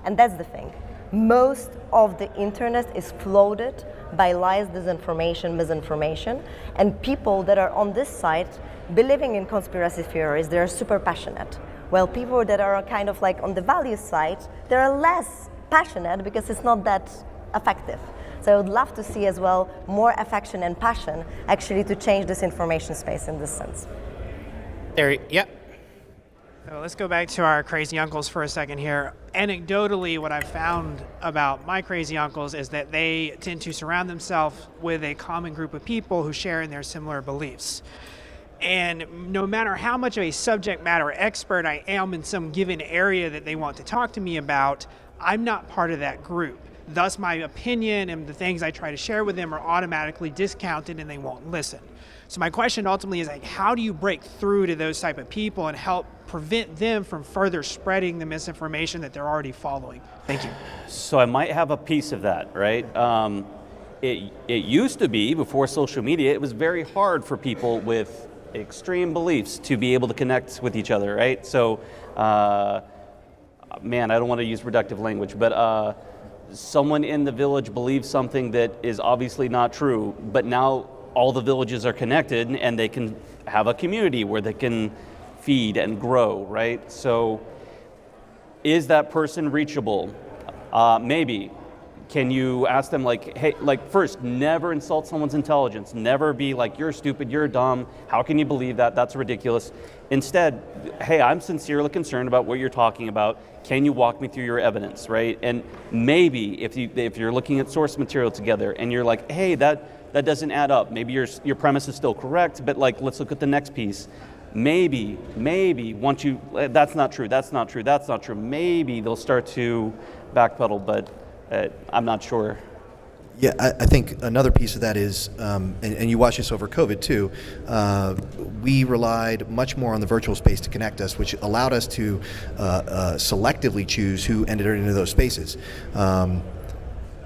Speaker 3: And that's the thing. Most of the internet is flooded by lies, disinformation, misinformation, and people that are on this side believing in conspiracy theories, they're super passionate. While people that are kind of like on the value side, they're less passionate because it's not that effective. So I would love to see as well more affection and passion actually to change this information space in this sense.
Speaker 2: There, yep.
Speaker 8: So let's go back to our crazy uncles for a second here. Anecdotally, what I've found about my crazy uncles is that they tend to surround themselves with a common group of people who share in their similar beliefs. And no matter how much of a subject matter expert I am in some given area that they want to talk to me about, I'm not part of that group. Thus, my opinion and the things I try to share with them are automatically discounted and they won't listen. So my question ultimately is like, how do you break through to those type of people and help prevent them from further spreading the misinformation that they're already following? Thank you.
Speaker 5: So I might have a piece of that, right? It used to be, before social media, it was very hard for people with extreme beliefs to be able to connect with each other, right? So, man, I don't want to use reductive language, but someone in the village believes something that is obviously not true, but now all the villages are connected and they can have a community where they can feed and grow, right? So is that person reachable? Maybe. Can you ask them like, hey, like first, never insult someone's intelligence. Never be like, you're stupid, you're dumb. How can you believe that? That's ridiculous. Instead, hey, I'm sincerely concerned about what you're talking about. Can you walk me through your evidence, right? And maybe if you're looking at source material together and you're like, hey, that doesn't add up. Maybe your premise is still correct, but like, let's look at the next piece. Maybe once you, that's not true, maybe they'll start to backpedal, but I'm not sure.
Speaker 4: Yeah, I think another piece of that is, and you watch this over COVID too, we relied much more on the virtual space to connect us, which allowed us to selectively choose who entered into those spaces.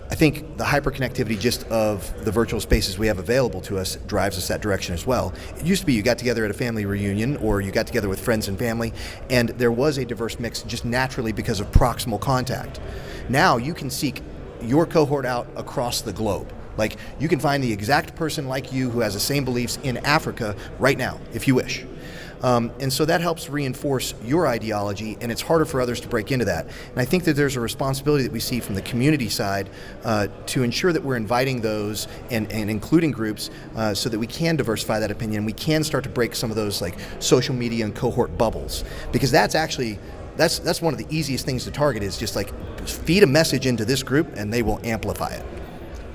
Speaker 4: I think the hyperconnectivity just of the virtual spaces we have available to us drives us that direction as well. It used to be you got together at a family reunion or you got together with friends and family, and there was a diverse mix just naturally because of proximal contact. Now you can seek your cohort out across the globe. Like, you can find the exact person like you who has the same beliefs in Africa right now, if you wish. And so that helps reinforce your ideology, and it's harder for others to break into that. And I think that there's a responsibility that we see from the community side to ensure that we're inviting those and including groups so that we can diversify that opinion. We can start to break some of those like social media and cohort bubbles, because that's actually that's one of the easiest things to target, is just like feed a message into this group and they will amplify it.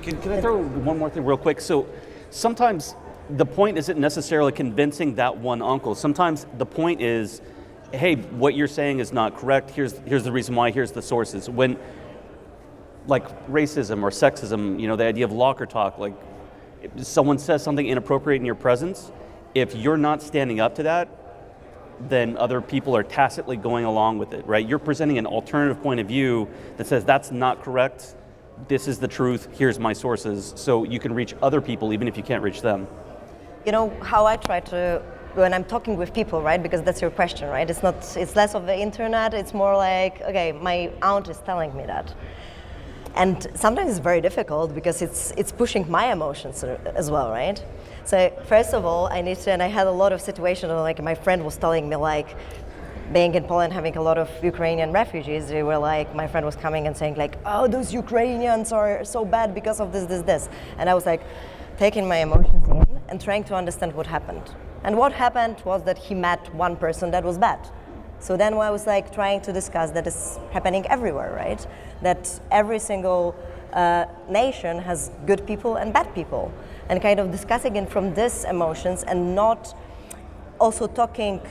Speaker 5: Can I throw one more thing real quick? So sometimes the point isn't necessarily convincing that one uncle. Sometimes the point is, hey, what you're saying is not correct. Here's the reason why. Here's the sources. When, like racism or sexism, you know, the idea of locker talk, like if someone says something inappropriate in your presence, if you're not standing up to that, then other people are tacitly going along with it, right? You're presenting an alternative point of view that says that's not correct. This is the truth. Here's my sources. So you can reach other people even if you can't reach them.
Speaker 3: You know how I try to, when I'm talking with people, right? Because that's your question, right? It's less of the internet. It's more like, okay, my aunt is telling me that. And sometimes it's very difficult because it's pushing my emotions as well, right? So first of all, and I had a lot of situations where like my friend was telling me like, being in Poland, having a lot of Ukrainian refugees, they were like, my friend was coming and saying like, oh, those Ukrainians are so bad because of this. And I was like, taking my emotions in and trying to understand what happened. And what happened was that he met one person that was bad. So then I was like trying to discuss that it's happening everywhere, right? That every single nation has good people and bad people. And kind of discussing it from these emotions and not also talking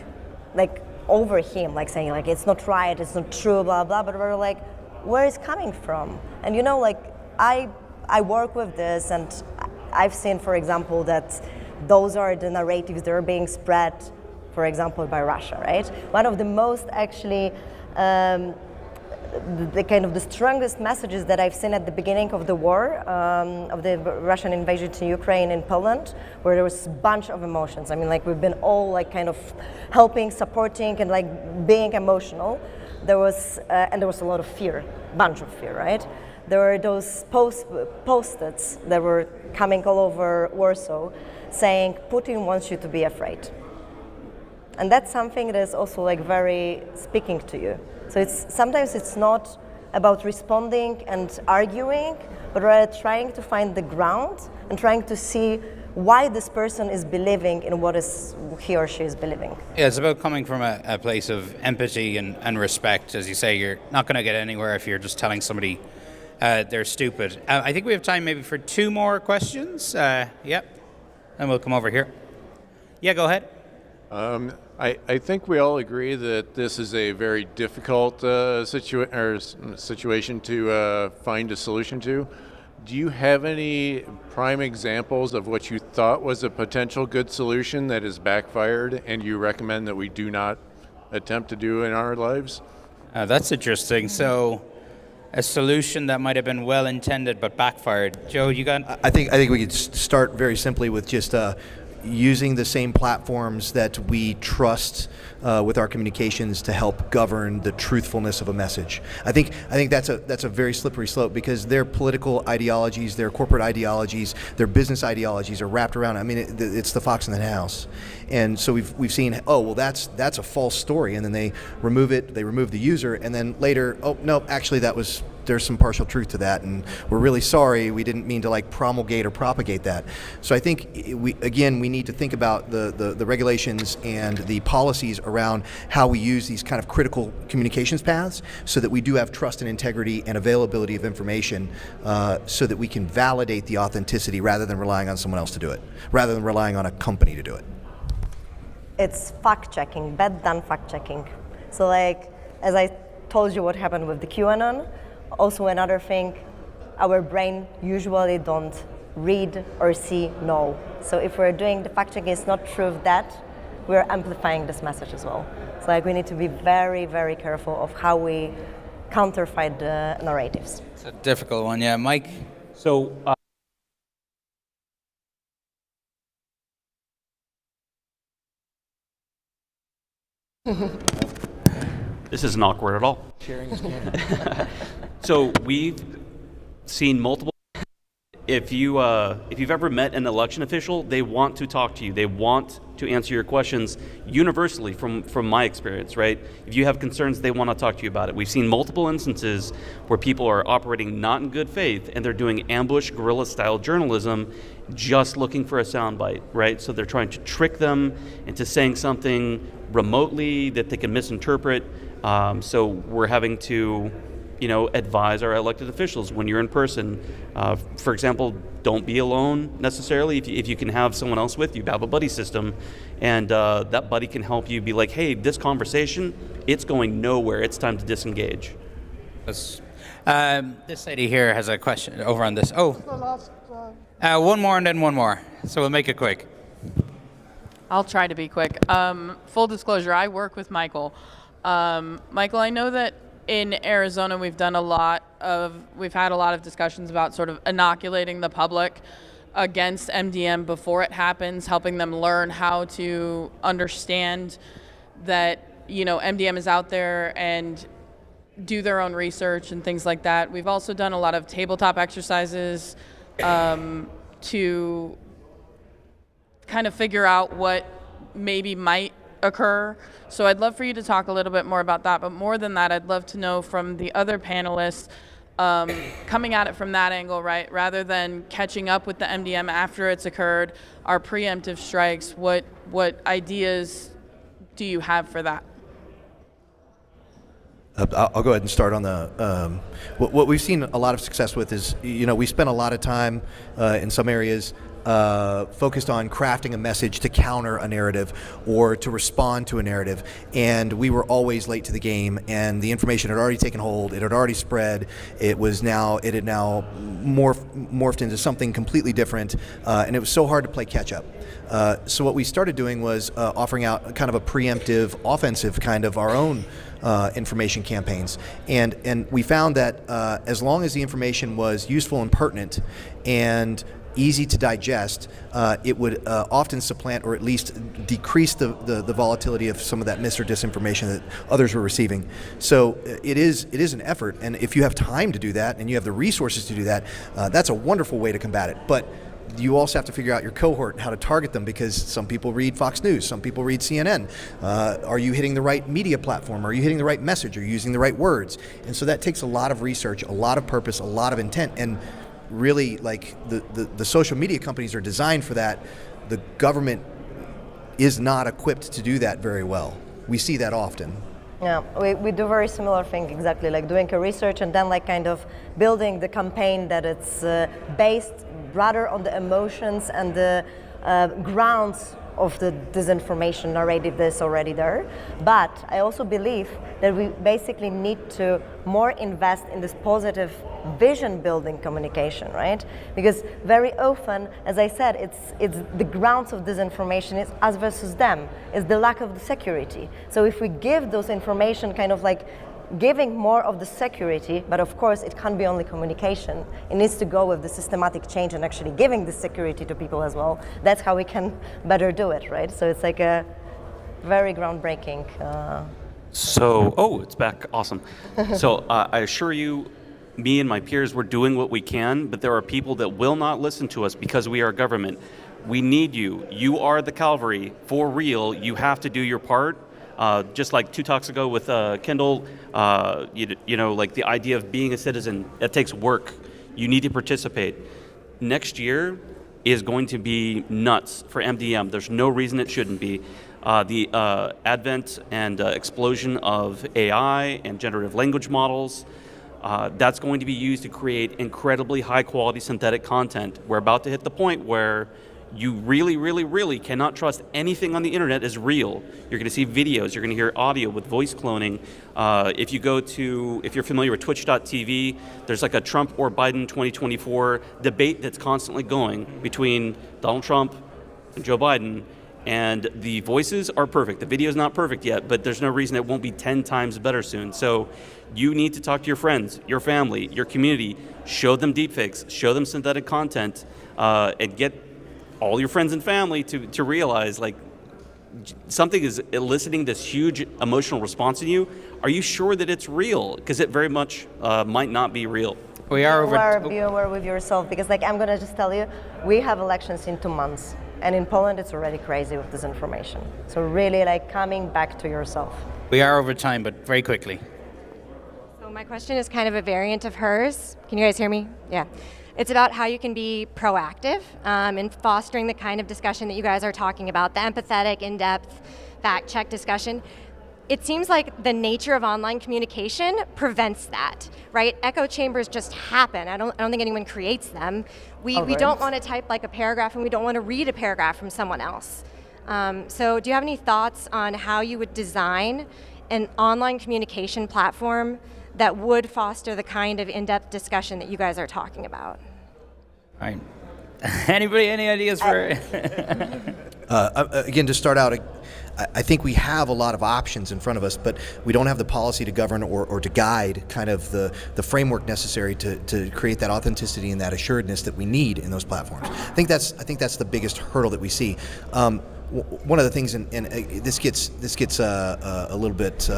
Speaker 3: like over him, like saying like it's not right, it's not true, blah, blah, but we're like, where is coming from? And you know, like I work with this, and I've seen, for example, that those are the narratives that are being spread, for example, by Russia, right? One of the most actually, the kind of the strongest messages that I've seen at the beginning of the war, of the Russian invasion to Ukraine in Poland, where there was a bunch of emotions. I mean, like we've been all like kind of helping, supporting, and like being emotional. There was a lot of fear, bunch of fear, right? There were those post-its that were coming all over Warsaw saying, Putin wants you to be afraid. And that's something that is also like very speaking to you. So sometimes it's not about responding and arguing, but rather trying to find the ground and trying to see why this person is believing in what is he or she is believing.
Speaker 2: Yeah, it's about coming from a place of empathy and respect. As you say, you're not going to get anywhere if you're just telling somebody they're stupid. I think we have time maybe for 2 more questions. Yep, and we'll come over here. Yeah, go ahead.
Speaker 9: I think we all agree that this is a very difficult situation to find a solution to. Do you have any prime examples of what you thought was a potential good solution that has backfired and you recommend that we do not attempt to do in our lives?
Speaker 2: That's interesting. So, a solution that might have been well intended but backfired. Joe, you got?
Speaker 4: I think we could start very simply with just using the same platforms that we trust with our communications to help govern the truthfulness of a message. I think that's a very slippery slope, because their political ideologies, their corporate ideologies, their business ideologies are wrapped around. I mean, it's the fox in the house, and so we've seen, oh well, that's a false story, and then they remove it, they remove the user, and then later, oh no, actually there's some partial truth to that, and we're really sorry, we didn't mean to like promulgate or propagate that. So I think we need to think about the regulations and the policies around how we use these kind of critical communications paths, so that we do have trust and integrity and availability of information, so that we can validate the authenticity rather than relying on someone else to do it, rather than relying on a company to do it.
Speaker 3: It's fact-checking, bad done fact-checking. So like, as I told you what happened with the QAnon, also another thing, our brain usually don't read or see no. So if we're doing the fact-checking, it's not true of that, we're amplifying this message as well. So like, we need to be very, very careful of how we counterfeit the narratives.
Speaker 2: It's a difficult one, yeah. Mike?
Speaker 5: So, this isn't awkward at all.
Speaker 4: Sharing is caring.
Speaker 5: So we've seen multiple. If you've ever met an election official, they want to talk to you. They want to answer your questions universally, from my experience, right? If you have concerns, they want to talk to you about it. We've seen multiple instances where people are operating not in good faith, and they're doing ambush guerrilla-style journalism, just looking for a soundbite, right? So they're trying to trick them into saying something remotely that they can misinterpret. So we're having to advise our elected officials when you're in person. For example, don't be alone necessarily. If you can have someone else with you, have a buddy system, and that buddy can help you be like, hey, this conversation, it's going nowhere. It's time to disengage.
Speaker 2: This lady here has a question over on this. Oh, one more and then one more. So we'll make it quick.
Speaker 10: I'll try to be quick. Full disclosure, I work with Michael. Michael, I know that in Arizona we've had a lot of discussions about sort of inoculating the public against MDM before it happens, helping them learn how to understand that, MDM is out there and do their own research and things like that. We've also done a lot of tabletop exercises to kind of figure out what maybe might occur. So I'd love for you to talk a little bit more about that, but more than that, I'd love to know from the other panelists, coming at it from that angle, right? Rather than catching up with the MDM after it's occurred, our preemptive strikes, what ideas do you have for that?
Speaker 4: I'll go ahead and start on the, what we've seen a lot of success with is, we spent a lot of time in some areas focused on crafting a message to counter a narrative or to respond to a narrative, and we were always late to the game, and the information had already taken hold, it had already spread, it had now morphed into something completely different, and it was so hard to play catch up. So what we started doing was offering out kind of a preemptive, offensive kind of our own information campaigns, and we found that as long as the information was useful and pertinent and easy to digest, it would often supplant or at least decrease the volatility of some of that mis or disinformation that others were receiving. So it is an effort, and if you have time to do that and you have the resources to do that, that's a wonderful way to combat it. But you also have to figure out your cohort, how to target them, because some people read Fox News, some people read CNN. Are you hitting the right media platform? Are you hitting the right message? Are you using the right words? And so that takes a lot of research, a lot of purpose, a lot of intent. And really, like, the social media companies are designed for that. The government is not equipped to do that very well. We see that often.
Speaker 3: Yeah, we do very similar thing, exactly, like doing a research and then like kind of building the campaign that it's based rather on the emotions and the grounds of the disinformation narrative that's already there. But I also believe that we basically need to more invest in this positive vision building communication, right? Because very often, as I said, it's the grounds of disinformation is us versus them, is the lack of the security. So if we give those information kind of like giving more of the security, but of course it can't be only communication. It needs to go with the systematic change and actually giving the security to people as well. That's how we can better do it, right? So it's like a very groundbreaking.
Speaker 5: It's back, awesome. So I assure you, me and my peers, we're doing what we can, but there are people that will not listen to us because we are government. We need you. You are the cavalry, for real. You have to do your part. Just like 2 talks ago with Kendall, you know, like the idea of being a citizen, that takes work. You need to participate. Next year is going to be nuts for MDM. There's no reason it shouldn't be. The advent and explosion of AI and generative language models, that's going to be used to create incredibly high quality synthetic content. We're about to hit the point where you really, really, really cannot trust anything on the internet as real. You're going to see videos, you're going to hear audio with voice cloning. If you're familiar with twitch.tv, there's like a Trump or Biden 2024 debate that's constantly going between Donald Trump and Joe Biden, and the voices are perfect. The video is not perfect yet, but there's no reason it won't be 10 times better soon. So you need to talk to your friends, your family, your community, show them deepfakes, show them synthetic content, and get all your friends and family to realize, like, something is eliciting this huge emotional response in you. Are you sure that it's real? Because it very much might not be real.
Speaker 3: Be aware with yourself, because like I'm gonna just tell you, we have elections in 2 months, and in Poland it's already crazy with disinformation. So really, like, coming back to yourself.
Speaker 2: We are over time, but very quickly.
Speaker 11: So my question is kind of a variant of hers. Can you guys hear me? Yeah. It's about how you can be proactive in fostering the kind of discussion that you guys are talking about, the empathetic, in-depth, fact-check discussion. It seems like the nature of online communication prevents that, right? Echo chambers just happen. I don't think anyone creates them. We don't want to type like a paragraph, and we don't want to read a paragraph from someone else. So do you have any thoughts on how you would design an online communication platform that would foster the kind of in-depth discussion that you guys are talking about?
Speaker 2: All right. Anybody, any ideas for?
Speaker 4: Again, to start out, I think we have a lot of options in front of us, but we don't have the policy to govern or to guide kind of the framework necessary to create that authenticity and that assuredness that we need in those platforms. I think that's the biggest hurdle that we see. One of the things, and this gets a little bit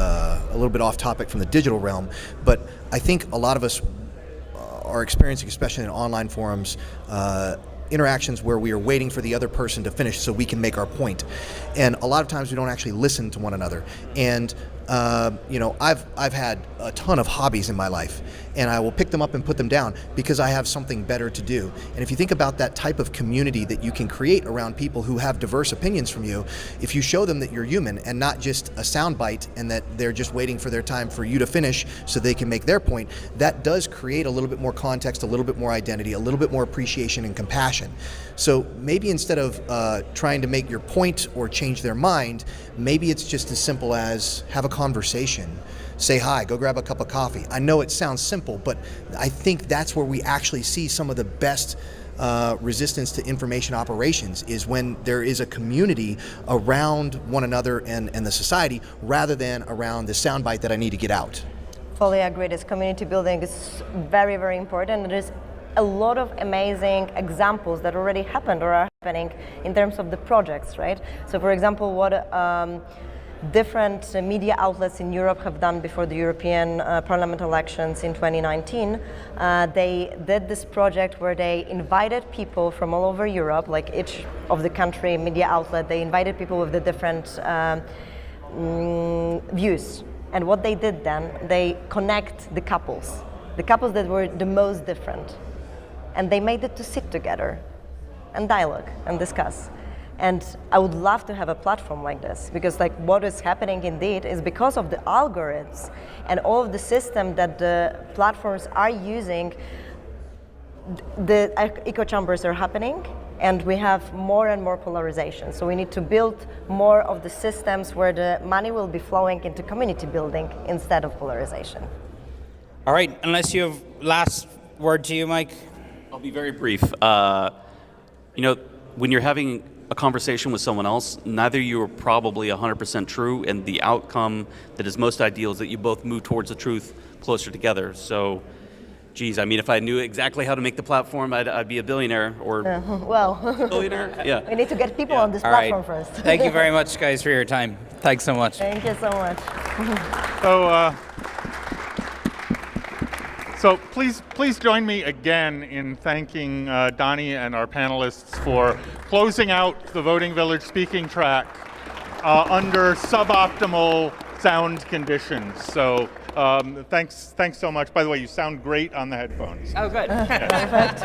Speaker 4: off topic from the digital realm, but I think a lot of us are experiencing, especially in online forums, interactions where we are waiting for the other person to finish so we can make our point, and a lot of times we don't actually listen to one another. And I've had a ton of hobbies in my life, and I will pick them up and put them down because I have something better to do. And if you think about that type of community that you can create around people who have diverse opinions from you, if you show them that you're human and not just a soundbite and that they're just waiting for their time for you to finish so they can make their point, that does create a little bit more context, a little bit more identity, a little bit more appreciation and compassion. So maybe instead of trying to make your point or change their mind, maybe it's just as simple as have a conversation. Say hi, go grab a cup of coffee. I know it sounds simple, but I think that's where we actually see some of the best resistance to information operations, is when there is a community around one another and the society, rather than around the soundbite that I need to get out.
Speaker 3: Fully agree. This community building is very, very important. There's a lot of amazing examples that already happened or are happening in terms of the projects, right? So for example, what different media outlets in Europe have done before the European Parliament elections in 2019. They did this project where they invited people from all over Europe, like each of the country media outlet, they invited people with the different views. And what they did then, they connect the couples that were the most different. And they made it to sit together and dialogue and discuss. And I would love to have a platform like this, because like what is happening indeed is because of the algorithms and all of the system that the platforms are using, the echo chambers are happening, and we have more and more polarization. So we need to build more of the systems where the money will be flowing into community building instead of polarization.
Speaker 2: All right, unless you have last word to you, Mike.
Speaker 5: I'll be very brief. When you're having a conversation with someone else, neither you are probably 100% true, and the outcome that is most ideal is that you both move towards the truth closer together. So, geez, I mean, if I knew exactly how to make the platform, I'd be a billionaire or billionaire. Yeah.
Speaker 3: We need to get people on this platform first.
Speaker 2: Thank you very much, guys, for your time. Thanks so much.
Speaker 3: Thank you so much.
Speaker 7: So please join me again in thanking Donnie and our panelists for closing out the Voting Village speaking track under suboptimal sound conditions. So thanks so much. By the way, you sound great on the headphones.
Speaker 2: Oh, good.
Speaker 3: Perfect.